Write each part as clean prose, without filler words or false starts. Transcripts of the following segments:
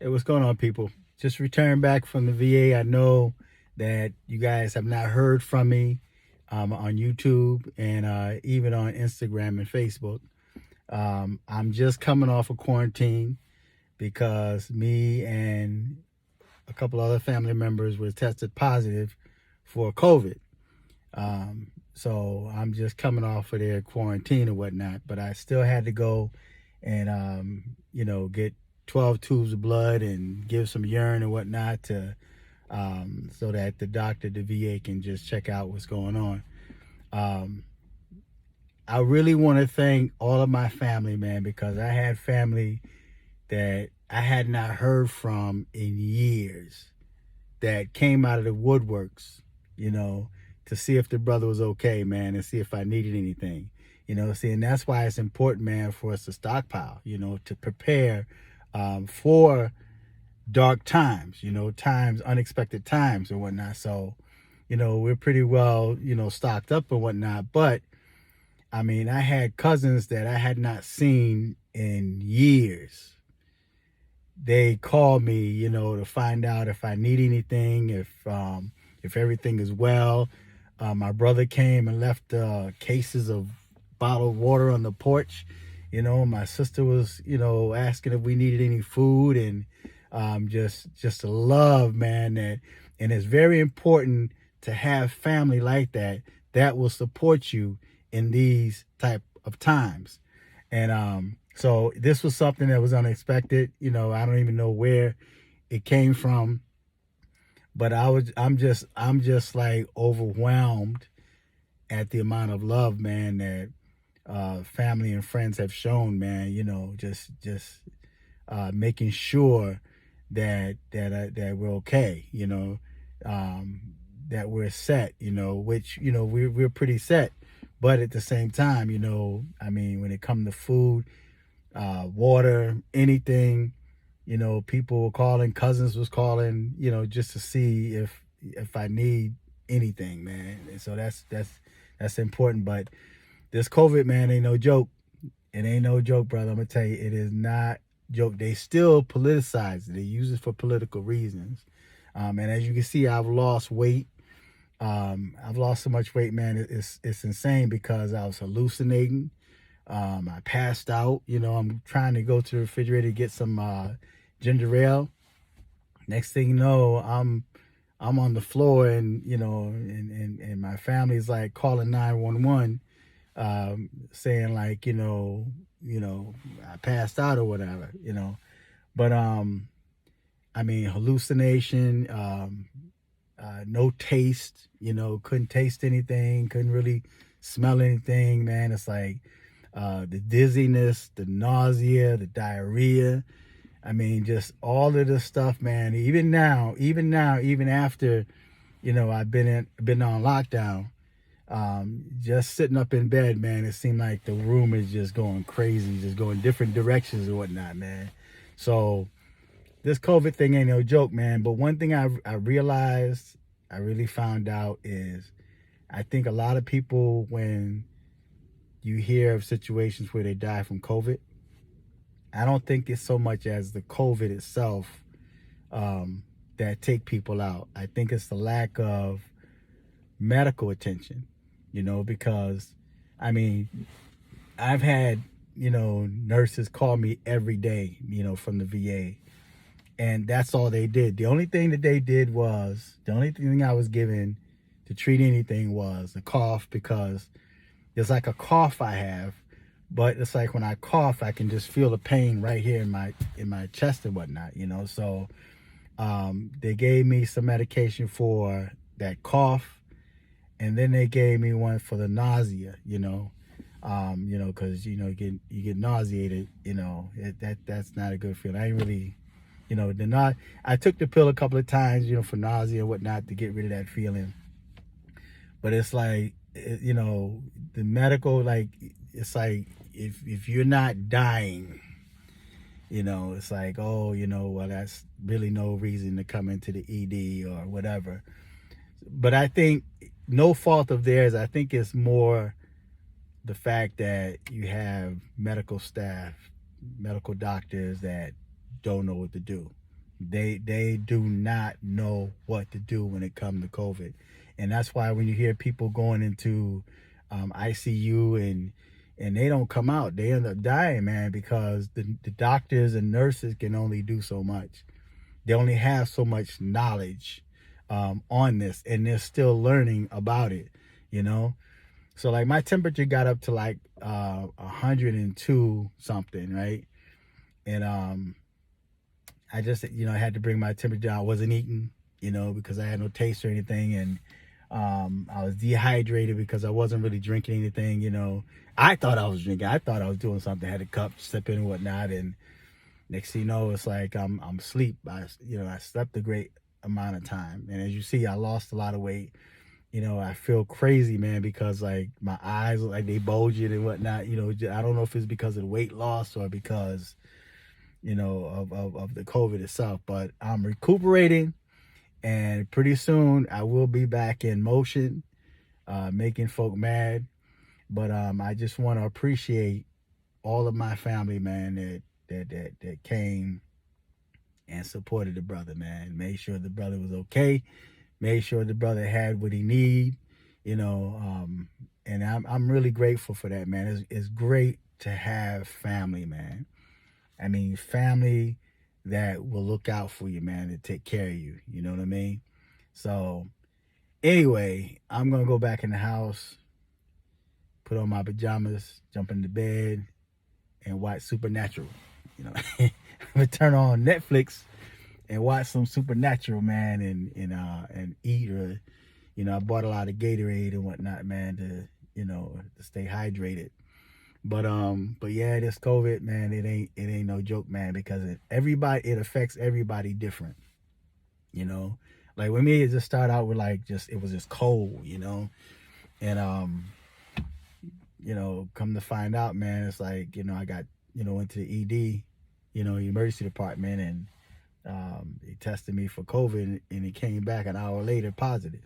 Hey, what's going on, people? Just returned back from the VA. I know that you guys have not heard from me on YouTube and even on Instagram and Facebook. I'm just coming off of quarantine because me and a couple other family members were tested positive for COVID. So I'm just coming off of their quarantine or whatnot, but I still had to go and get 12 tubes of blood and give some urine and whatnot to so that the doctor, the VA, can just check out what's going on. Um, I really want to thank all of my family, man, because I had family that I had not heard from in years that came out of the woodworks, you know, to see if the brother was okay, man, and see if I needed anything. See, and that's why it's important, man, for us to stockpile, to prepare for dark times, times, unexpected times and whatnot. So, we're pretty well, stocked up and whatnot. But I mean, I had cousins that I had not seen in years. They called me, to find out if I need anything, if everything is well. My brother came and left cases of bottled water on the porch. My sister was, asking if we needed any food, and just a love, man. And it's very important to have family like that that will support you in these type of times. And so this was something that was unexpected. I don't even know where it came from, but I'm just like overwhelmed at the amount of love, man, that family and friends have shown, man. Just making sure that we're okay. That we're set. Which we're pretty set, but at the same time, I mean, when it comes to food, water, anything, people were calling, cousins was calling, just to see if I need anything, man. And so that's important. But this COVID, man, ain't no joke. It ain't no joke, brother. I'm gonna tell you, it is not joke. They still politicize it. They use it for political reasons. And as you can see, I've lost weight. I've lost so much weight, man. It's insane because I was hallucinating. I passed out. I'm trying to go to the refrigerator to get some ginger ale. Next thing you know, I'm on the floor, and and my family's like calling 911, saying like I passed out or whatever. But I mean, hallucination, no taste. Couldn't taste anything, couldn't really smell anything, man. It's like the dizziness, the nausea, the diarrhea. I mean, just all of this stuff, man. Even now, even after, I've been on lockdown, just sitting up in bed, man, it seemed like the room is just going crazy, just going different directions and whatnot, man. So this COVID thing ain't no joke, man. But one thing I realized, I really found out is, I think a lot of people, when you hear of situations where they die from COVID, I don't think it's so much as the COVID itself that take people out. I think it's the lack of medical attention, because I mean, I've had, nurses call me every day, from the VA, and that's all they did. The only thing that they did was, the only thing I was given to treat anything was a cough, because there's like a cough I have, but it's like when I cough, I can just feel the pain right here in my chest and whatnot, So they gave me some medication for that cough, and then they gave me one for the nausea, because you get nauseated, that's not a good feeling. I ain't really, I took the pill a couple of times, for nausea and whatnot, to get rid of that feeling. But it's like, the medical, like, it's like, if you're not dying, it's like, oh, well, that's really no reason to come into the ED or whatever. But I think, no fault of theirs, I think it's more the fact that you have medical staff, medical doctors that don't know what to do. They do not know what to do when it comes to COVID, and that's why when you hear people going into ICU and they don't come out, they end up dying, man, because the doctors and nurses can only do so much. They only have so much knowledge on this, and they're still learning about it, you know. So like my temperature got up to like 102 something, right? And I just, I had to bring my temperature down. I wasn't eating, because I had no taste or anything. And I was dehydrated because I wasn't really drinking anything, I thought I was drinking. I thought I was doing something. I had a cup, sipping and whatnot. And next thing you know, it's like I'm asleep. I slept a great amount of time. And as you see, I lost a lot of weight. I feel crazy, man, because like my eyes look like they bulging and whatnot. I don't know if it's because of the weight loss or because of the COVID itself, but I'm recuperating, and pretty soon I will be back in motion, making folk mad. But I just want to appreciate all of my family, man, that came and supported the brother, man. Made sure the brother was okay. Made sure the brother had what he need, and I'm really grateful for that, man. It's great to have family, man. I mean, family that will look out for you, man, and take care of you. You know what I mean? So, anyway, I'm going to go back in the house, put on my pajamas, jump into bed, and watch Supernatural. I'm going to turn on Netflix and watch some Supernatural, man, and eat. Or, I bought a lot of Gatorade and whatnot, man, to stay hydrated. But yeah, this COVID, man, it ain't no joke, man, because it affects everybody different. Like with me, it just started out with it was just cold, and come to find out, man, it's like I got went to the ED, emergency department, and they tested me for COVID, and it came back an hour later positive.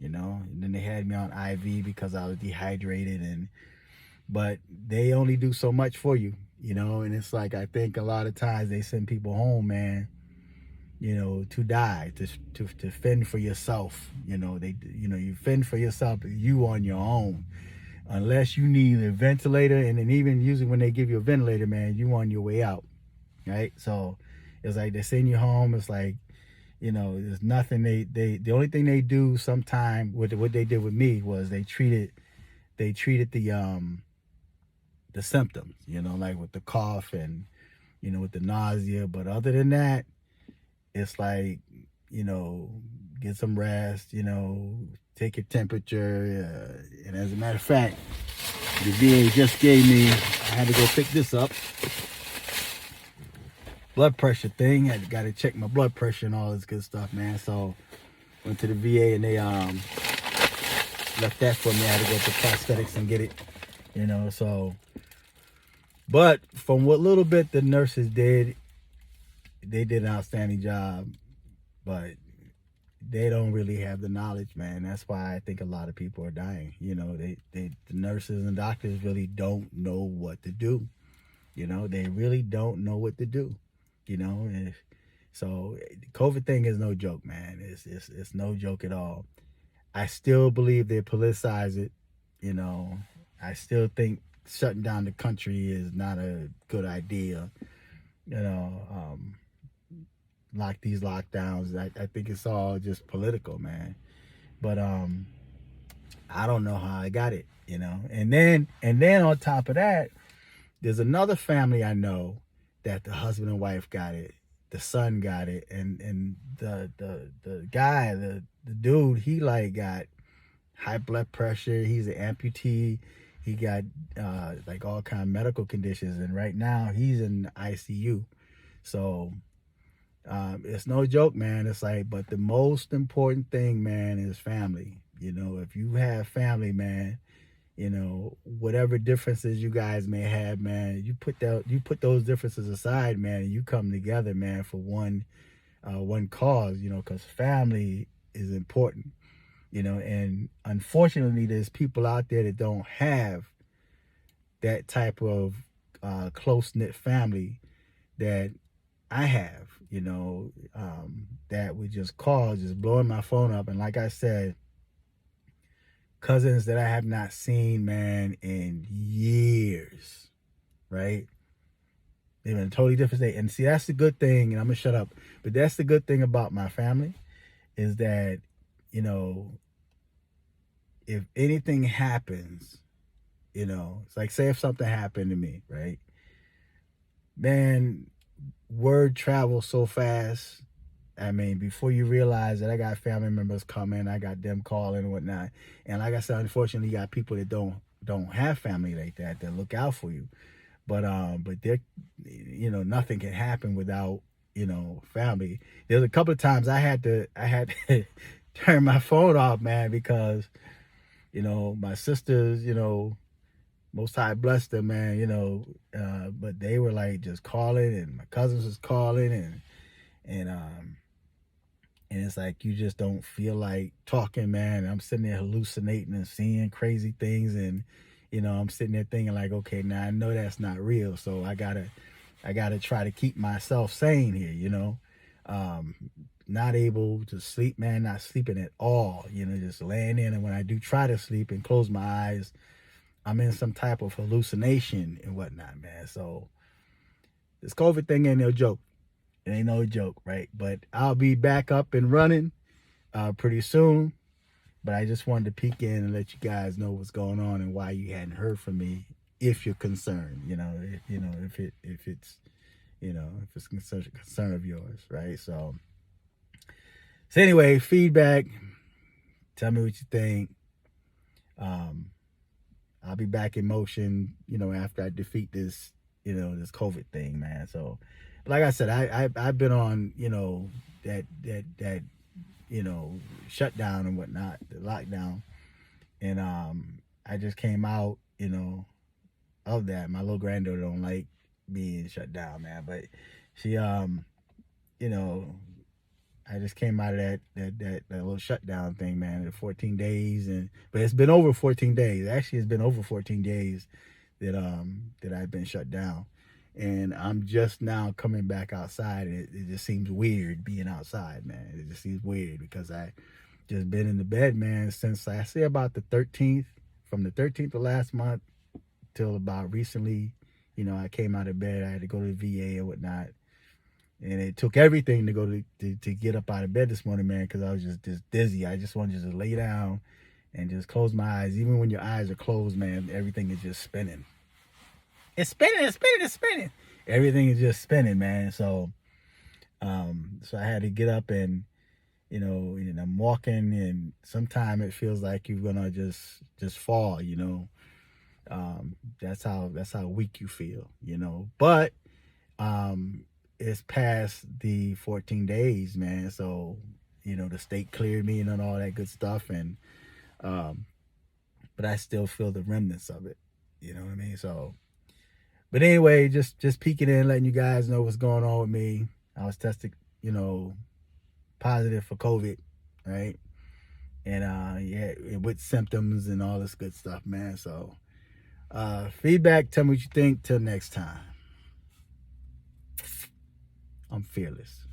And then they had me on IV because I was dehydrated, but they only do so much for you, and it's like I think a lot of times they send people home, man, to die, to fend for yourself. You fend for yourself, you on your own, unless you need a ventilator, and then even usually when they give you a ventilator, man, you on your way out, right? So it's like they send you home. It's like there's nothing the only thing they do sometime with what they did with me was they treated the symptoms, like with the cough and with the nausea. But other than that, it's like get some rest, take your temperature, and as a matter of fact, the VA just gave me, I had to go pick this up, blood pressure thing. I got to check my blood pressure and all this good stuff, man. So went to the VA and they left that for me. I had to go to prosthetics and get it, so. But from what little bit the nurses did, they did an outstanding job. But they don't really have the knowledge, man. That's why I think a lot of people are dying. The nurses and doctors really don't know what to do. They really don't know what to do. So COVID thing is no joke, man. It's no joke at all. I still believe they politicize it. I still think shutting down the country is not a good idea. Like these lockdowns, I think it's all just political, man. But I don't know how I got it, And then on top of that, there's another family I know that the husband and wife got it, the son got it, and the guy, the dude, he like got high blood pressure. He's an amputee. He got like all kind of medical conditions, and right now he's in the ICU. So it's no joke, man. It's like, but the most important thing, man, is family. If you have family, man, whatever differences you guys may have, man, you put those differences aside, man, and you come together, man, for one cause, because family is important. And unfortunately, there's people out there that don't have that type of close-knit family that I have, that would just call, just blowing my phone up. And like I said, cousins that I have not seen, man, in years, right? They're in a totally different state. And see, that's the good thing, and I'm gonna shut up. But that's the good thing about my family is that, you know, if anything happens, it's like say if something happened to me, right? Man, word travels so fast. I mean, before you realize that I got family members coming, I got them calling and whatnot. And like I said, unfortunately, you got people that don't have family like that look out for you. But there, nothing can happen without family. There's a couple of times I had to turn my phone off, man, because my sisters, most high blessed them, man, but they were like just calling, and my cousins was calling, and it's like you just don't feel like talking, man. And I'm sitting there hallucinating and seeing crazy things, and I'm sitting there thinking like, okay, now I know that's not real, so I gotta try to keep myself sane here, um, not able to sleep, man, not sleeping at all, just laying in, and when I do try to sleep and close my eyes, I'm in some type of hallucination and whatnot, man. So this COVID thing ain't no joke. It ain't no joke, right? But I'll be back up and running pretty soon. But I just wanted to peek in and let you guys know what's going on and why you hadn't heard from me, if you're concerned. If it's concern of yours, right? So anyway, feedback. Tell me what you think. I'll be back in motion, after I defeat this COVID thing, man. So, like I said, I've been on, that shutdown and whatnot, the lockdown, and I just came out, of that. My little granddaughter don't like being shut down, man, but she, you know, I just came out of that little shutdown thing, man. The 14 days, but it's been over 14 days. Actually, it's been over 14 days that I've been shut down, and I'm just now coming back outside. And it just seems weird being outside, man. It just seems weird because I just been in the bed, man, since I say about the 13th, from the 13th of last month till about recently. I came out of bed. I had to go to the VA and whatnot. And it took everything to go to get up out of bed this morning, man, because I was just dizzy. I just wanted to just lay down and just close my eyes. Even when your eyes are closed, man, everything is just spinning. It's spinning, it's spinning, it's spinning. Everything is just spinning, man. So I had to get up and, and I'm walking, and sometimes it feels like you're gonna just fall, That's how weak you feel, But it's past the 14 days, man. So, the state cleared me and all that good stuff. And, but I still feel the remnants of it. You know what I mean? So, but anyway, just peeking in, letting you guys know what's going on with me. I was tested, positive for COVID, right? And, yeah, with symptoms and all this good stuff, man. So, feedback, tell me what you think. Till next time. I'm fearless.